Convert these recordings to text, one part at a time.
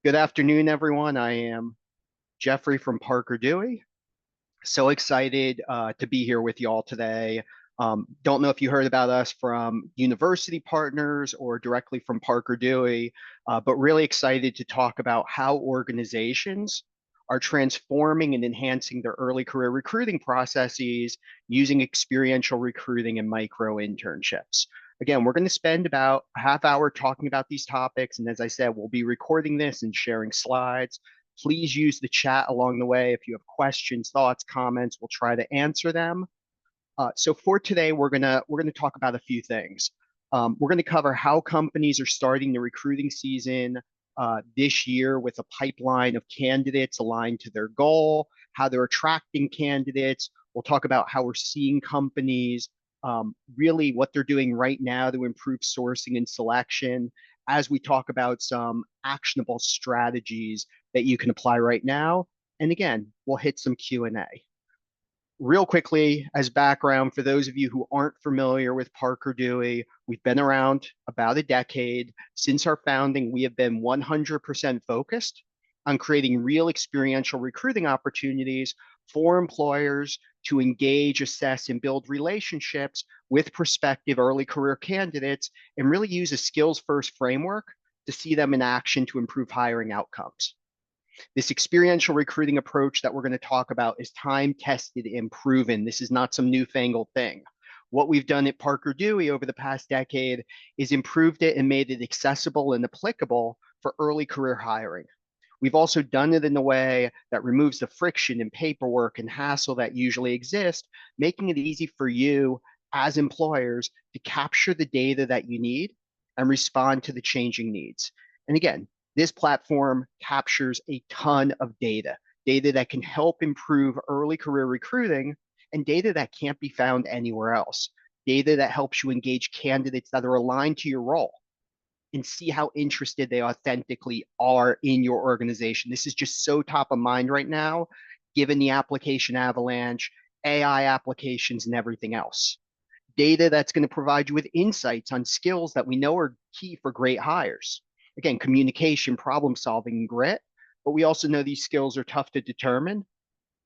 Good afternoon, everyone. I am Jeffrey from Parker Dewey. So excited to be here with y'all today. Don't know if you heard about us from university partners or directly from Parker Dewey, but really excited to talk about how organizations are transforming and enhancing their early career recruiting processes using experiential recruiting and micro internships. Again, we're going to spend about a half hour talking about these topics. And as I said, we'll be recording this and sharing slides. Please use the chat along the way. If you have questions, thoughts, comments, we'll try to answer them. So for today, we're gonna talk about a few things. We're going to cover how companies are starting the recruiting season this year with a pipeline of candidates aligned to their goal, how they're attracting candidates. We'll talk about how we're seeing companies really what they're doing right now to improve sourcing and selection as we talk about some actionable strategies that you can apply right now. And again, we'll hit some Q&A. Real quickly, as background, for those of you who aren't familiar with Parker Dewey, we've been around about a decade. Since our founding, we have been 100% focused on creating real experiential recruiting opportunities for employers to engage, assess, and build relationships with prospective early career candidates and really use a skills-first framework to see them in action to improve hiring outcomes. This experiential recruiting approach that we're going to talk about is time tested and proven. This is not some newfangled thing. What we've done at Parker Dewey over the past decade is improved it and made it accessible and applicable for early career hiring. We've also done it in a way that removes the friction and paperwork and hassle that usually exist, making it easy for you as employers to capture the data that you need and respond to the changing needs. And again, this platform captures a ton of data, data that can help improve early career recruiting and data that can't be found anywhere else, data that helps you engage candidates that are aligned to your role and see how interested they authentically are in your organization. This is just so top of mind right now, given the application avalanche, AI applications, and everything else. Data that's going to provide you with insights on skills that we know are key for great hires. Again, communication, problem solving, and grit, but we also know these skills are tough to determine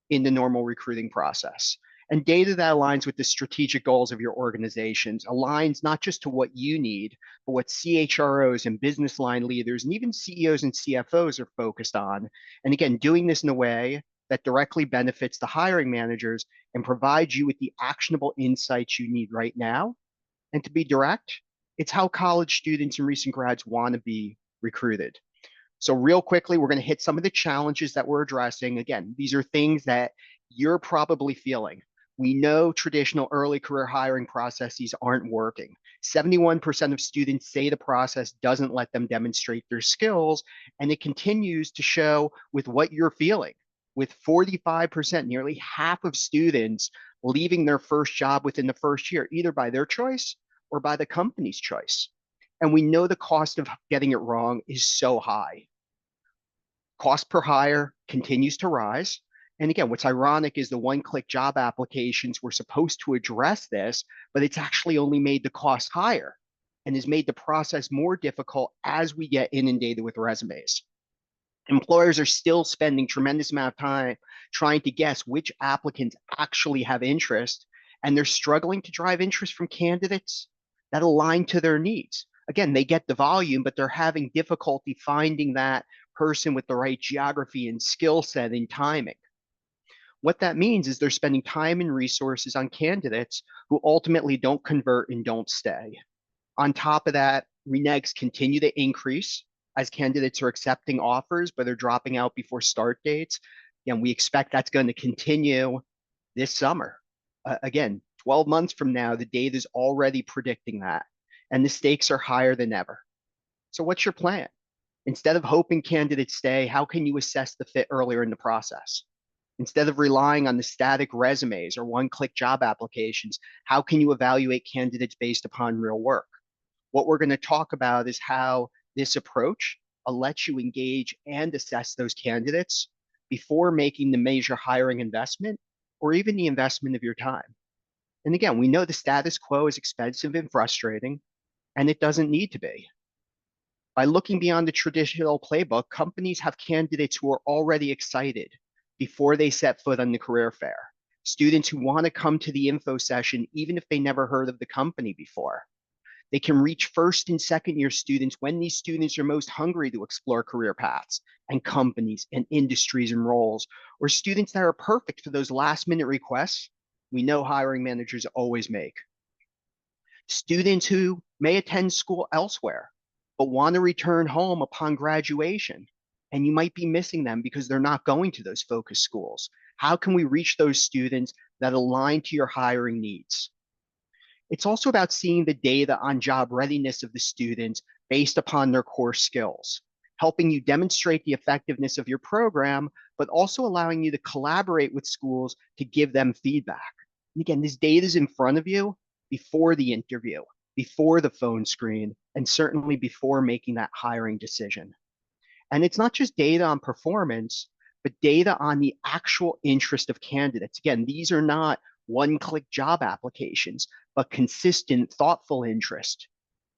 in the normal recruiting process. And data that aligns with the strategic goals of your organizations, aligns not just to what you need, but what CHROs and business line leaders and even CEOs and CFOs are focused on. And again, doing this in a way that directly benefits the hiring managers and provides you with the actionable insights you need right now. And to be direct, it's how college students and recent grads want to be recruited. So real quickly, we're going to hit some of the challenges that we're addressing. Again, these are things that you're probably feeling. We know traditional early career hiring processes aren't working. 71% of students say the process doesn't let them demonstrate their skills, and it continues to show with what you're feeling, with 45%, nearly half of students leaving their first job within the first year, either by their choice or by the company's choice. And we know the cost of getting it wrong is so high. Cost per hire continues to rise. And again, what's ironic is the one-click job applications were supposed to address this, but it's actually only made the cost higher and has made the process more difficult as we get inundated with resumes. Employers are still spending tremendous amount of time trying to guess which applicants actually have interest, and they're struggling to drive interest from candidates that align to their needs. Again, they get the volume, but they're having difficulty finding that person with the right geography and skill set and timing. What that means is they're spending time and resources on candidates who ultimately don't convert and don't stay. On top of that, renegs continue to increase as candidates are accepting offers, but they're dropping out before start dates. And we expect that's going to continue this summer. Again, 12 months from now, the data is already predicting that, and the stakes are higher than ever. So what's your plan? Instead of hoping candidates stay, how can you assess the fit earlier in the process? Instead of relying on the static resumes or one-click job applications, how can you evaluate candidates based upon real work? What we're going to talk about is how this approach lets you engage and assess those candidates before making the major hiring investment or even the investment of your time. And again, we know the status quo is expensive and frustrating, and it doesn't need to be. By looking beyond the traditional playbook, companies have candidates who are already excited before they set foot on the career fair. Students who want to come to the info session, even if they never heard of the company before. They can reach first and second year students when these students are most hungry to explore career paths and companies and industries and roles, or students that are perfect for those last minute requests we know hiring managers always make. Students who may attend school elsewhere, but want to return home upon graduation, and you might be missing them because they're not going to those focus schools. How can we reach those students that align to your hiring needs? It's also about seeing the data on job readiness of the students based upon their core skills, helping you demonstrate the effectiveness of your program, but also allowing you to collaborate with schools to give them feedback. And again, this data is in front of you before the interview, before the phone screen, and certainly before making that hiring decision. And it's not just data on performance, but data on the actual interest of candidates. Again, these are not one-click job applications, but consistent, thoughtful interest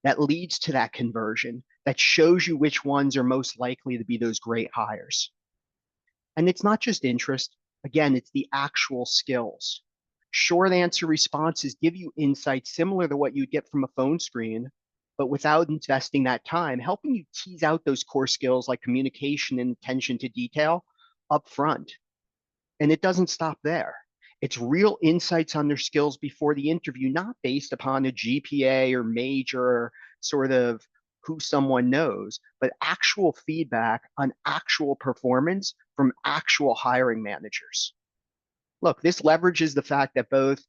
that leads to that conversion, that shows you which ones are most likely to be those great hires. And it's not just interest. Again, it's the actual skills. Short answer responses give you insights similar to what you'd get from a phone screen, but without investing that time, helping you tease out those core skills like communication and attention to detail up front. And it doesn't stop there. It's real insights on their skills before the interview, not based upon a GPA or major or sort of who someone knows, but actual feedback on actual performance from actual hiring managers. Look, this leverages the fact that both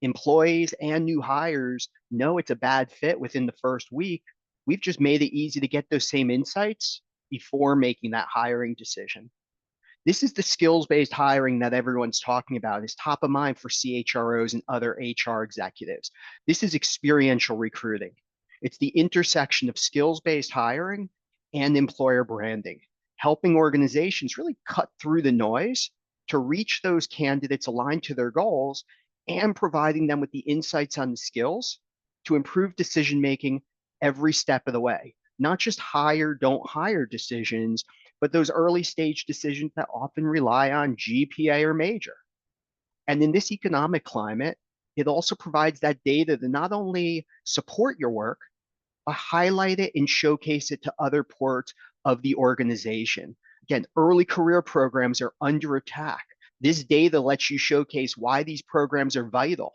employees and new hires know it's a bad fit within the first week. We've just made it easy to get those same insights before making that hiring decision. This is the skills-based hiring that everyone's talking about. Is top of mind for CHROs and other HR executives. This is experiential recruiting. It's the intersection of skills-based hiring and employer branding, helping organizations really cut through the noise to reach those candidates aligned to their goals and providing them with the insights on the skills to improve decision-making every step of the way. Not just hire, don't hire decisions, but those early stage decisions that often rely on GPA or major. And in this economic climate, it also provides that data to not only support your work, but highlight it and showcase it to other parts of the organization. Again, early career programs are under attack. This data lets you showcase why these programs are vital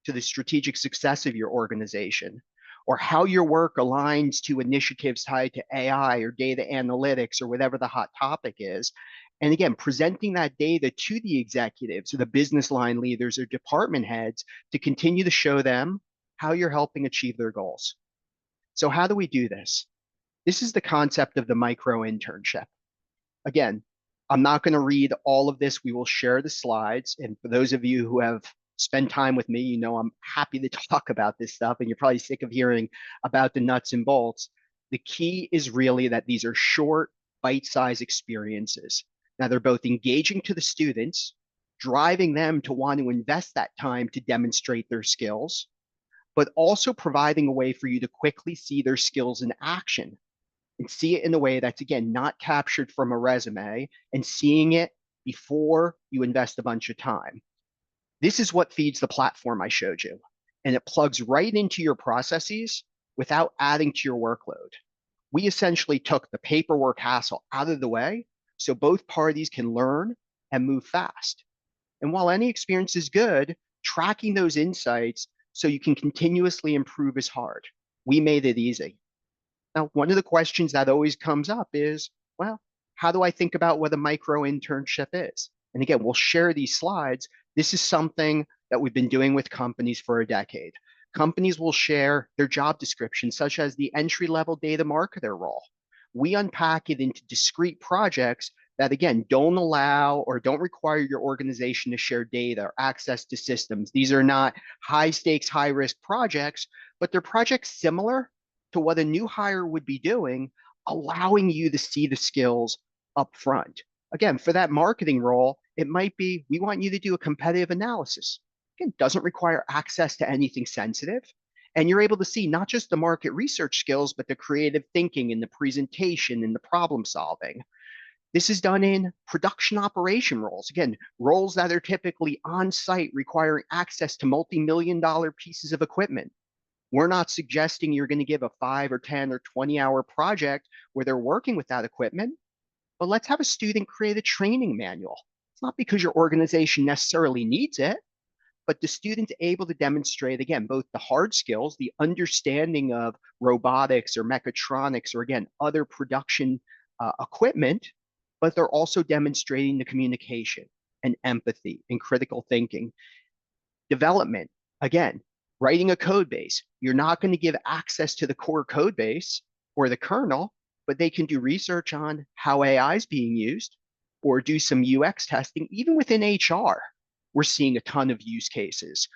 to the strategic success of your organization, or how your work aligns to initiatives tied to AI or data analytics or whatever the hot topic is. And again, presenting that data to the executives or the business line leaders or department heads to continue to show them how you're helping achieve their goals. So how do we do this? This is the concept of the micro-internship. Again, I'm not going to read all of this. We will share the slides. And for those of you who have spent time with me, you know I'm happy to talk about this stuff, and you're probably sick of hearing about the nuts and bolts. The key is really that these are short, bite-sized experiences. Now, they're both engaging to the students, driving them to want to invest that time to demonstrate their skills, but also providing a way for you to quickly see their skills in action and see it in a way that's, again, not captured from a resume, and seeing it before you invest a bunch of time. This is what feeds the platform I showed you, and it plugs right into your processes without adding to your workload. We essentially took the paperwork hassle out of the way so both parties can learn and move fast. And while any experience is good, tracking those insights so you can continuously improve is hard. We made it easy. Now, one of the questions that always comes up is, well, how do I think about what a micro internship is? And again, we'll share these slides. This is something that we've been doing with companies for a decade. Companies will share their job descriptions, such as the entry-level data marketer role. We unpack it into discrete projects that, again, don't allow or don't require your organization to share data or access to systems. These are not high stakes, high risk projects, but they're projects similar to what a new hire would be doing, allowing you to see the skills up front. Again, for that marketing role, it might be, we want you to do a competitive analysis. Again, doesn't require access to anything sensitive. And you're able to see not just the market research skills, but the creative thinking and the presentation and the problem solving. This is done in production operation roles. Again, roles that are typically on site requiring access to multi-million dollar pieces of equipment. We're not suggesting you're going to give a 5 or 10 or 20-hour project where they're working with that equipment, but let's have a student create a training manual. It's not because your organization necessarily needs it, but the student's able to demonstrate, again, both the hard skills, the understanding of robotics or mechatronics, or again, other production equipment, but they're also demonstrating the communication and empathy and critical thinking. Development, again, writing a code base. You're not going to give access to the core code base or the kernel, but they can do research on how AI is being used or do some UX testing, even within HR. We're seeing a ton of use cases.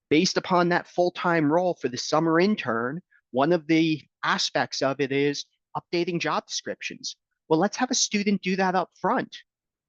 Based upon that full-time role for the summer intern, one of the aspects of it is updating job descriptions. Well, let's have a student do that up front.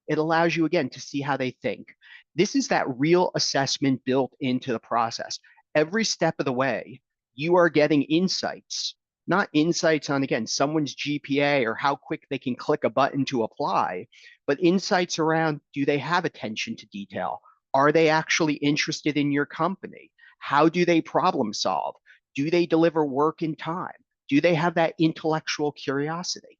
It allows you, again, to see how they think. This is that real assessment built into the process. Every step of the way, you are getting insights, not insights on, again, someone's GPA or how quick they can click a button to apply, but insights around, do they have attention to detail? Are they actually interested in your company? How do they problem solve? Do they deliver work in time? Do they have that intellectual curiosity?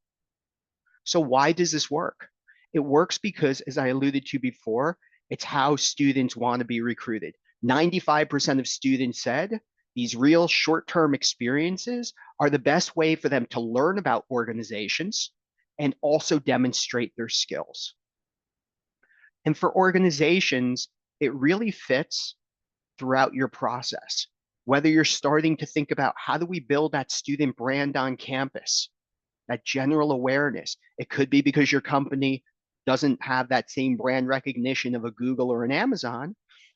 So why does this work? It works because, as I alluded to before, it's how students want to be recruited. 95% of students said these real short-term experiences are the best way for them to learn about organizations and also demonstrate their skills. And for organizations, it really fits throughout your process. Whether you're starting to think about how do we build that student brand on campus, that general awareness. It could be because your company doesn't have that same brand recognition of a Google or an Amazon,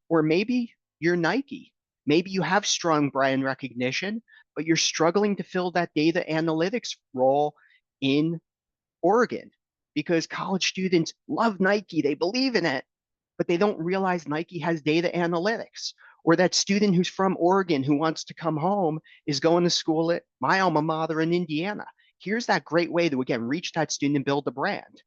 or maybe you're Nike. Maybe you have strong brand recognition, but you're struggling to fill that data analytics role in Oregon because college students love Nike, they believe in it, but they don't realize Nike has data analytics. Or that student who's from Oregon who wants to come home is going to school at my alma mater in Indiana. Here's that great way to, again, reach that student and build a brand,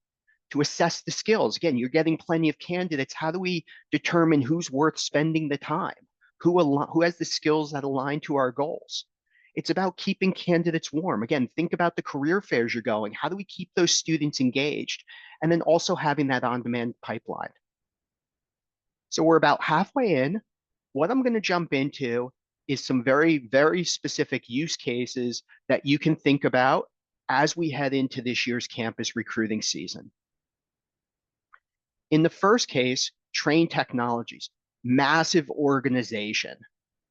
to assess the skills. Again, you're getting plenty of candidates. How do we determine who's worth spending the time? Who has the skills that align to our goals? It's about keeping candidates warm. Again, think about the career fairs you're going. How do we keep those students engaged? And then also having that on-demand pipeline. So we're about halfway in. What I'm going to jump into is some very, very specific use cases that you can think about as we head into this year's campus recruiting season. In the first case, Train Technologies, massive organization,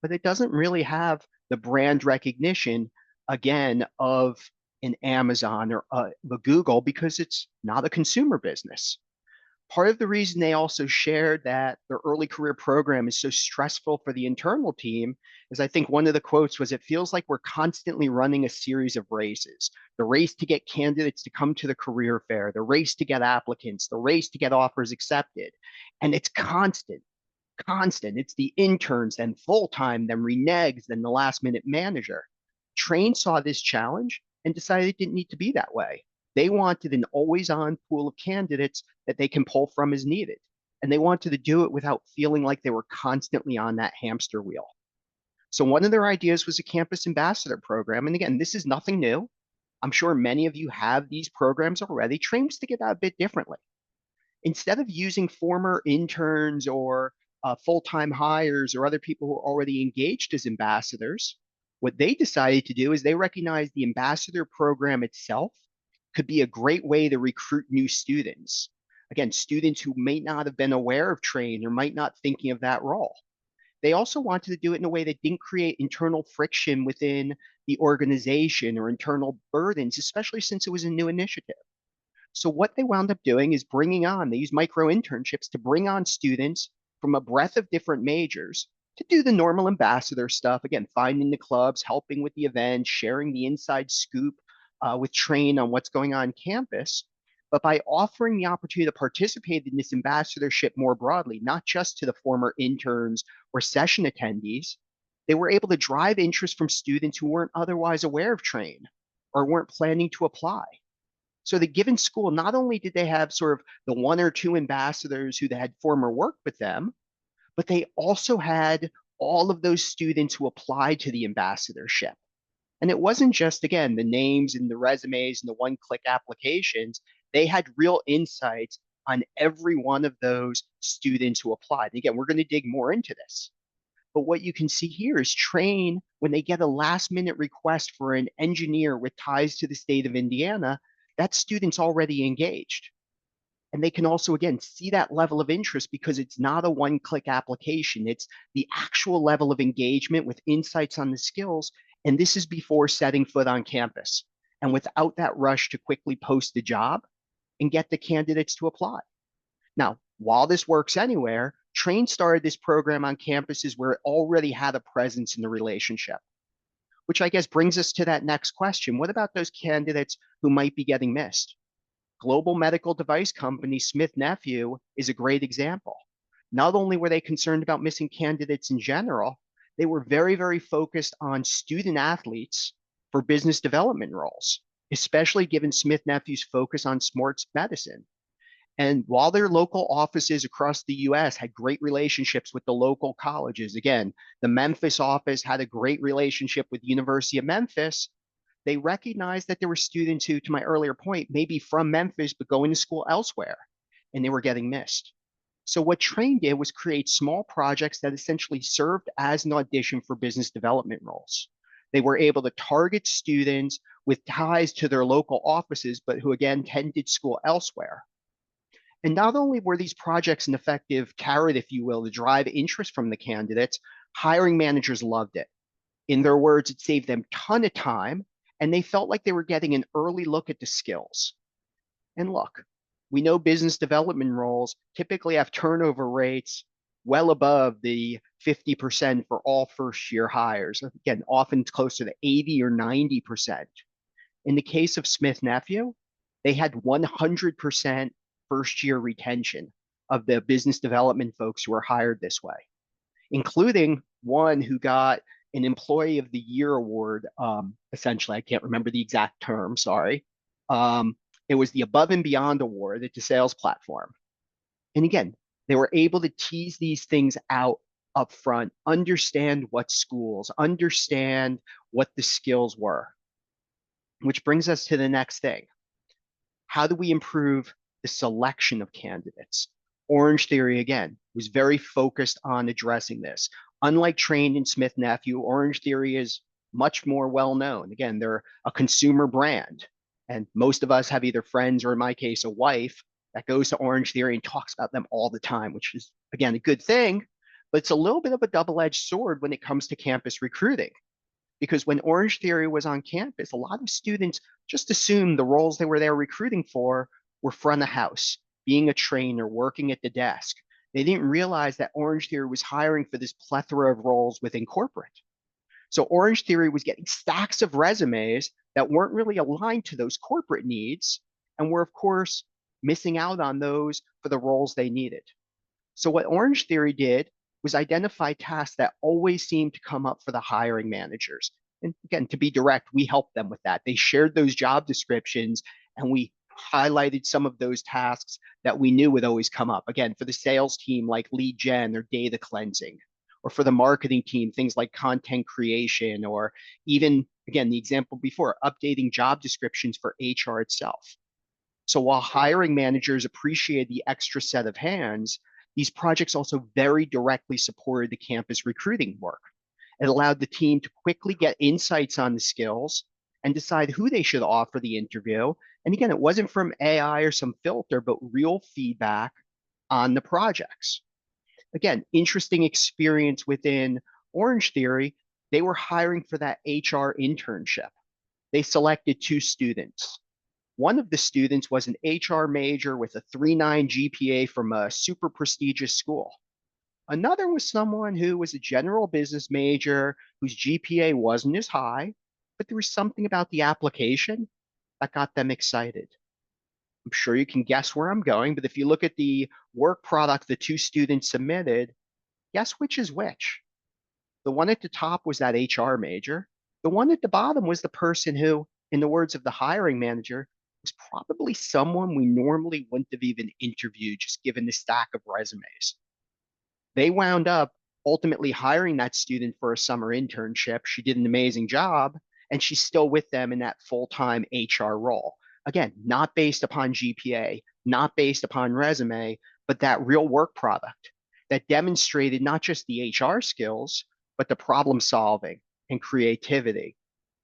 but it doesn't really have the brand recognition, again, of an Amazon or the Google because it's not a consumer business. Part of the reason they also shared that their early career program is so stressful for the internal team is, I think one of the quotes was, it feels like we're constantly running a series of races. The race to get candidates to come to the career fair, the race to get applicants, the race to get offers accepted. And it's constant, constant. It's the interns, then full-time, then renegs, then the last minute manager. Train saw this challenge and decided it didn't need to be that way. They wanted an always-on pool of candidates that they can pull from as needed. And they wanted to do it without feeling like they were constantly on that hamster wheel. So one of their ideas was a campus ambassador program. And again, this is nothing new. I'm sure many of you have these programs already. Train was to get out a bit differently. Instead of using former interns or full-time hires or other people who are already engaged as ambassadors, what they decided to do is they recognized the ambassador program itself could be a great way to recruit new students. Again, students who may not have been aware of Train or might not thinking of that role. They also wanted to do it in a way that didn't create internal friction within the organization or internal burdens, especially since it was a new initiative. So what they wound up doing is they use micro-internships to bring on students from a breadth of different majors to do the normal ambassador stuff. Again, finding the clubs, helping with the events, sharing the inside scoop with Train on what's going on campus. But by offering the opportunity to participate in this ambassadorship more broadly, not just to the former interns or session attendees, They were able to drive interest from students who weren't otherwise aware of Train or weren't planning to apply. So the given school, not only did they have sort of the one or two ambassadors who had former work with them, but they also had all of those students who applied to the ambassadorship. And it wasn't just, again, the names and the resumes and the one click applications. They had real insights on every one of those students who applied. And again, we're going to dig more into this. But what you can see here is Train, when they get a last minute request for an engineer with ties to the state of Indiana, that student's already engaged. And they can also, again, see that level of interest because it's not a one click application. It's the actual level of engagement with insights on the skills. And this is before setting foot on campus and without that rush to quickly post the job and get the candidates to apply. Now, while this works anywhere, Train started this program on campuses where it already had a presence in the relationship, which I guess brings us to that next question. What about those candidates who might be getting missed? Global medical device company Smith Nephew is a great example. Not only were they concerned about missing candidates in general, they were very, very focused on student athletes for business development roles, especially given Smith Nephew's focus on sports medicine. And while their local offices across the US had great relationships with the local colleges, again, the Memphis office had a great relationship with the University of Memphis, they recognized that there were students who, to my earlier point, may be from Memphis but going to school elsewhere, and they were getting missed. So what Train did was create small projects that essentially served as an audition for business development roles. They were able to target students with ties to their local offices, but who again tended school elsewhere. And not only were these projects an effective carrot, if you will, to drive interest from the candidates, hiring managers loved it. In their words, it saved them a ton of time, and they felt like they were getting an early look at the skills. And look, we know business development roles typically have turnover rates well above the 50% for all first year hires. Again, often closer to 80 or 90%. In the case of Smith Nephew, they had 100% first year retention of the business development folks who were hired this way, including one who got an Employee of the Year award. Essentially, I can't remember the exact term, sorry. It was the Above and Beyond Award at the sales platform. And again, they were able to tease these things out up front, understand what schools, understand what the skills were, which brings us to the next thing. How do we improve the selection of candidates? Orange Theory, again, was very focused on addressing this. Unlike Train and Smith Nephew, Orange Theory is much more well known. Again, they're a consumer brand. And most of us have either friends or, in my case, a wife that goes to Orange Theory and talks about them all the time, which is, again, a good thing. But it's a little bit of a double edged sword when it comes to campus recruiting. Because when Orange Theory was on campus, a lot of students just assumed the roles they were there recruiting for were front of house, being a trainer, working at the desk. They didn't realize that Orange Theory was hiring for this plethora of roles within corporate. So Orange Theory was getting stacks of resumes that weren't really aligned to those corporate needs and were, of course, missing out on those for the roles they needed. So what Orange Theory did was identify tasks that always seemed to come up for the hiring managers. And again, to be direct, we helped them with that. They shared those job descriptions and we highlighted some of those tasks that we knew would always come up. Again, for the sales team, like lead gen or data cleansing, or for the marketing team, things like content creation, or even, again, the example before, updating job descriptions for HR itself. So while hiring managers appreciate the extra set of hands, these projects also very directly supported the campus recruiting work. It allowed the team to quickly get insights on the skills and decide who they should offer the interview. And again, it wasn't from AI or some filter, but real feedback on the projects. Again, interesting experience within Orange Theory. They were hiring for that HR internship. They selected two students. One of the students was an HR major with a 3.9 GPA from a super prestigious school. Another was someone who was a general business major whose GPA wasn't as high, but there was something about the application that got them excited. I'm sure you can guess where I'm going, but if you look at the work product the two students submitted, guess which is which? The one at the top was that HR major. The one at the bottom was the person who, in the words of the hiring manager, was probably someone we normally wouldn't have even interviewed just given the stack of resumes. They wound up ultimately hiring that student for a summer internship. She did an amazing job, and she's still with them in that full-time HR role. Again, not based upon GPA, not based upon resume, but that real work product that demonstrated not just the HR skills, but the problem solving and creativity.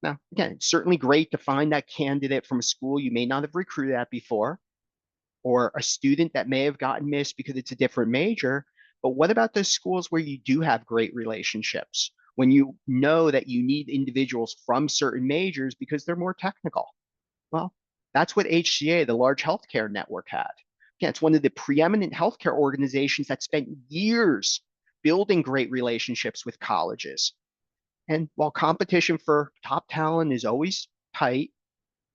Now, again, it's certainly great to find that candidate from a school you may not have recruited at before, or a student that may have gotten missed because it's a different major. But what about those schools where you do have great relationships? When you know that you need individuals from certain majors because they're more technical? Well, that's what HCA, the large healthcare network, had. Again, it's one of the preeminent healthcare organizations that spent years building great relationships with colleges. And while competition for top talent is always tight,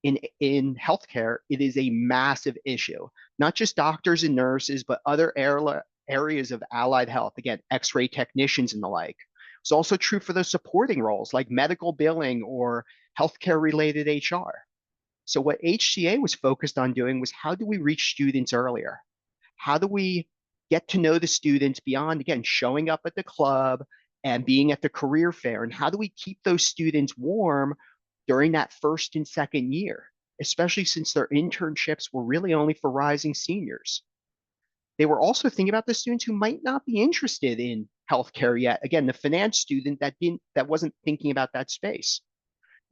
in healthcare, it is a massive issue. Not just doctors and nurses, but other areas of allied health. Again, X-ray technicians and the like. It's also true for those supporting roles like medical billing or healthcare related HR. So what HCA was focused on doing was how do we reach students earlier? How do we get to know the students beyond, again, showing up at the club and being at the career fair? And how do we keep those students warm during that first and second year, especially since their internships were really only for rising seniors? They were also thinking about the students who might not be interested in healthcare yet. Again, the finance student that wasn't thinking about that space.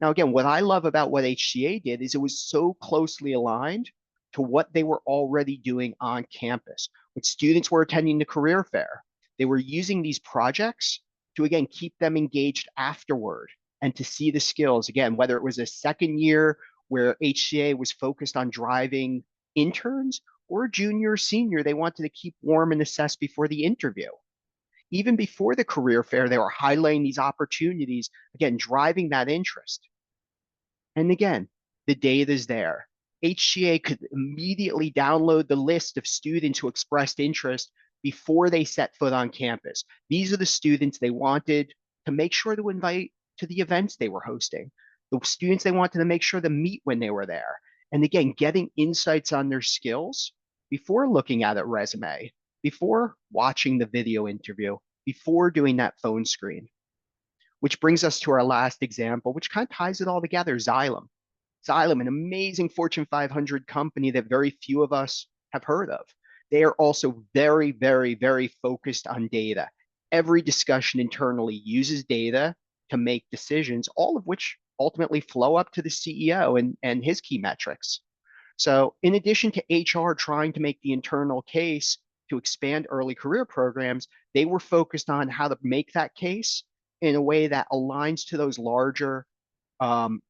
Now, again, what I love about what HCA did is it was so closely aligned to what they were already doing on campus. When students were attending the career fair, they were using these projects to, again, keep them engaged afterward and to see the skills. Again, whether it was a second year where HCA was focused on driving interns or a junior or senior, they wanted to keep warm and assess before the interview. Even before the career fair, they were highlighting these opportunities, again, driving that interest. And again, the data is there. HCA could immediately download the list of students who expressed interest before they set foot on campus. These are the students they wanted to make sure to invite to the events they were hosting, the students they wanted to make sure to meet when they were there. And again, getting insights on their skills before looking at a resume, before watching the video interview, before doing that phone screen. Which brings us to our last example, which kind of ties it all together, Xylem. Xylem, an amazing Fortune 500 company that very few of us have heard of. They are also very, very, very focused on data. Every discussion internally uses data to make decisions, all of which ultimately flow up to the CEO and his key metrics. So in addition to HR trying to make the internal case to expand early career programs, they were focused on how to make that case in a way that aligns to those larger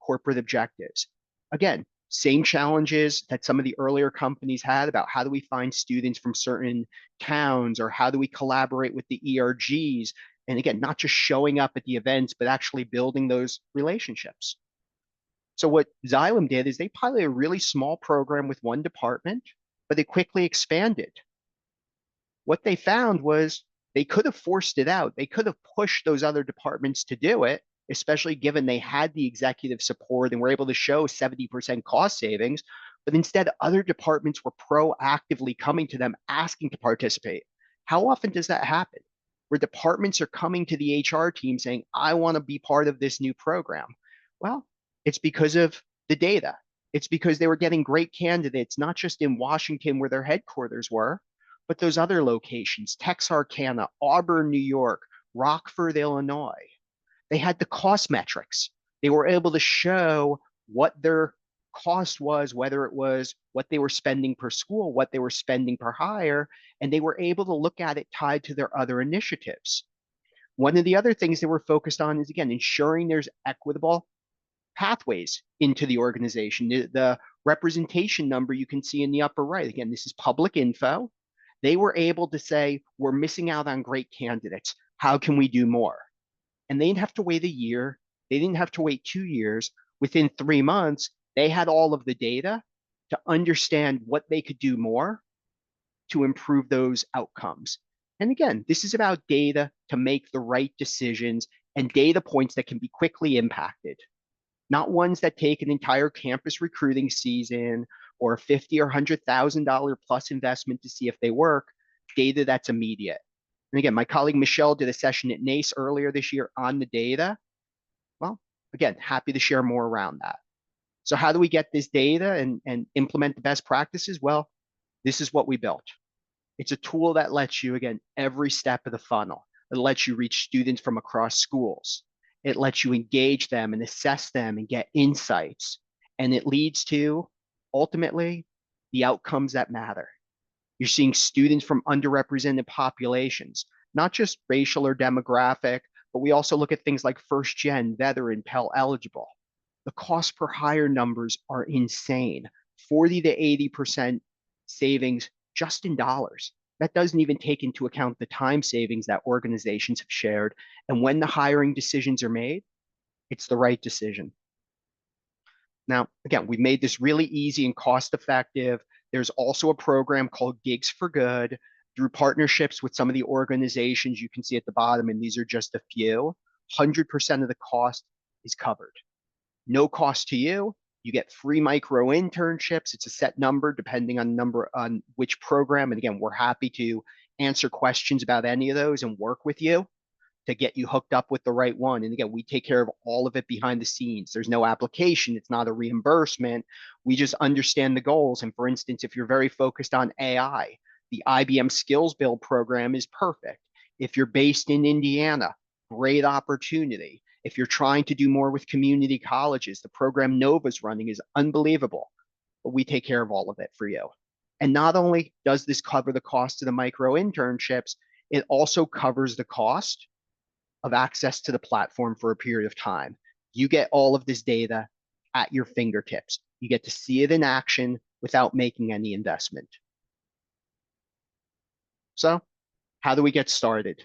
corporate objectives. Again, same challenges that some of the earlier companies had about how do we find students from certain towns or how do we collaborate with the ERGs. And again, not just showing up at the events, but actually building those relationships. So what Xylem did is they piloted a really small program with one department, but they quickly expanded. What they found was they could have forced it out. They could have pushed those other departments to do it, especially given they had the executive support and were able to show 70% cost savings. But instead, other departments were proactively coming to them asking to participate. How often does that happen? Where departments are coming to the HR team saying, I want to be part of this new program. Well, it's because of the data. It's because they were getting great candidates, not just in Washington where their headquarters were, but those other locations, Texarkana, Auburn, New York, Rockford, Illinois. They had the cost metrics. They were able to show what their cost was, whether it was what they were spending per school, what they were spending per hire, and they were able to look at it tied to their other initiatives. One of the other things they were focused on is, again, ensuring there's equitable pathways into the organization. The representation number you can see in the upper right, again, this is public info. They were able to say, we're missing out on great candidates. How can we do more? And they didn't have to wait a year. They didn't have to wait 2 years. Within 3 months, they had all of the data to understand what they could do more to improve those outcomes. And again, this is about data to make the right decisions and data points that can be quickly impacted, not ones that take an entire campus recruiting season or a 50 or $100,000 plus investment to see if they work, data that's immediate. And again, my colleague Michelle did a session at NACE earlier this year on the data. Well, again, happy to share more around that. So how do we get this data and implement the best practices? Well, this is what we built. It's a tool that lets you, again, every step of the funnel. It lets you reach students from across schools. It lets you engage them and assess them and get insights. And it leads to, ultimately, the outcomes that matter. You're seeing students from underrepresented populations, not just racial or demographic, but we also look at things like first gen, veteran, Pell eligible. The cost per hire numbers are insane. 40 to 80% savings just in dollars. That doesn't even take into account the time savings that organizations have shared. And when the hiring decisions are made, it's the right decision. Now, again, we've made this really easy and cost effective. There's also a program called Gigs for Good through partnerships with some of the organizations you can see at the bottom, and these are just a few. 100% of the cost is covered. No cost to you. You get free micro-internships. It's a set number depending on which program. And again, we're happy to answer questions about any of those and work with you to get you hooked up with the right one. And again, we take care of all of it behind the scenes. There's no application. It's not a reimbursement. We just understand the goals. And for instance, if you're very focused on AI, the IBM Skills Build program is perfect. If you're based in Indiana, great opportunity. If you're trying to do more with community colleges, the program Nova's running is unbelievable, but we take care of all of it for you. And not only does this cover the cost of the micro-internships, it also covers the cost of access to the platform for a period of time. You get all of this data at your fingertips. You get to see it in action without making any investment. So how do we get started?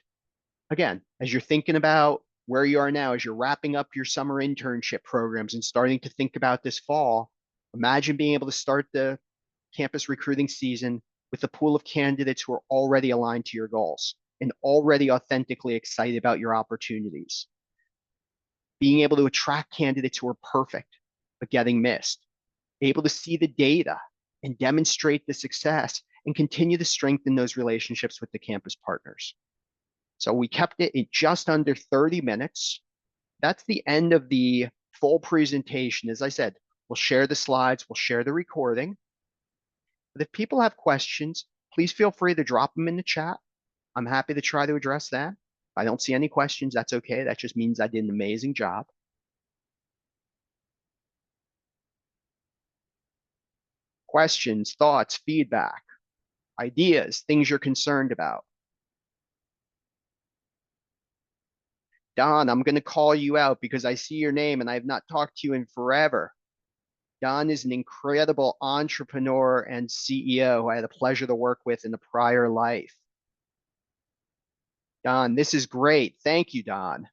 Again, as you're thinking about where you are now, as you're wrapping up your summer internship programs and starting to think about this fall, imagine being able to start the campus recruiting season with a pool of candidates who are already aligned to your goals and already authentically excited about your opportunities. Being able to attract candidates who are perfect, but getting missed. Able to see the data and demonstrate the success and continue to strengthen those relationships with the campus partners. So we kept it in just under 30 minutes. That's the end of the full presentation. As I said, we'll share the slides, we'll share the recording. But if people have questions, please feel free to drop them in the chat. I'm happy to try to address that. If I don't see any questions, that's okay. That just means I did an amazing job. Questions, thoughts, feedback, ideas, things you're concerned about. Don, I'm going to call you out because I see your name and I have not talked to you in forever. Don is an incredible entrepreneur and CEO who I had the pleasure to work with in a prior life. Don, this is great. Thank you, Don.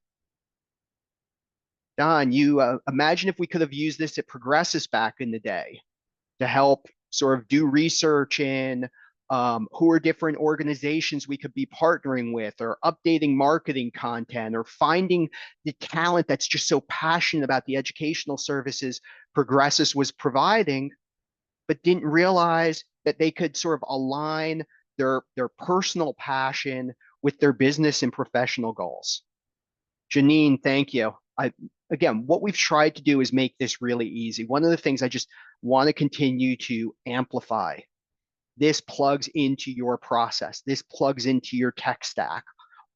Don, you imagine if we could have used this at Progressus back in the day to help sort of do research in who are different organizations we could be partnering with, or updating marketing content, or finding the talent that's just so passionate about the educational services Progressus was providing, but didn't realize that they could sort of align their personal passion with their business and professional goals. Janine, thank you. Again, what we've tried to do is make this really easy. One of the things I just want to continue to amplify, this plugs into your process. This plugs into your tech stack.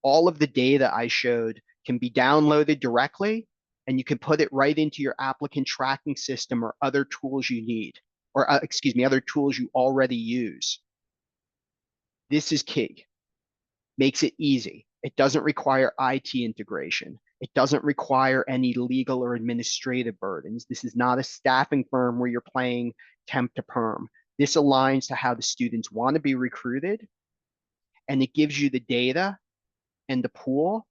All of the data I showed can be downloaded directly, and you can put it right into your applicant tracking system or other tools you need, or excuse me, other tools you already use. This is key. Makes it easy. It doesn't require IT integration. It doesn't require any legal or administrative burdens. This is not a staffing firm where you're playing temp to perm. This aligns to how the students want to be recruited, and it gives you the data and the pool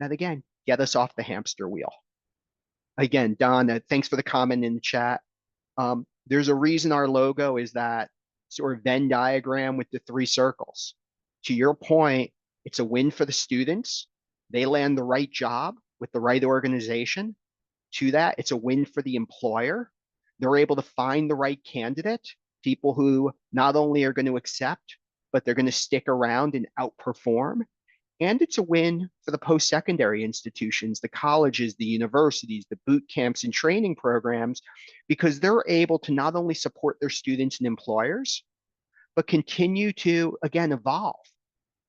that, again, get us off the hamster wheel. Again, Don, thanks for the comment in the chat. There's a reason our logo is that sort of Venn diagram with the three circles. To your point, It's a win for the students. They land the right job with the right organization. To that, it's a win for the employer. They're able to find the right candidate, people who not only are going to accept, but they're going to stick around and outperform. And it's a win for the post secondary institutions, the colleges, the universities, the boot camps and training programs, because they're able to not only support their students and employers, but continue to, again, evolve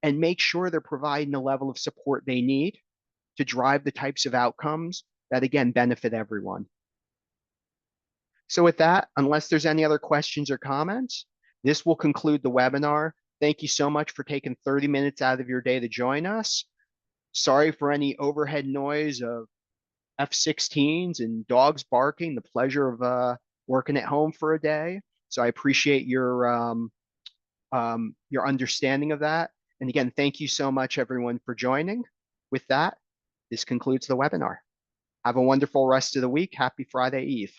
and make sure they're providing the level of support they need to drive the types of outcomes that, again, benefit everyone. So with that, unless there's any other questions or comments, this will conclude the webinar. Thank you so much for taking 30 minutes out of your day to join us. Sorry for any overhead noise of F-16s and dogs barking, the pleasure of working at home for a day. So I appreciate your understanding of that. And again, thank you so much, everyone, for joining. With that, this concludes the webinar. Have a wonderful rest of the week. Happy Friday Eve.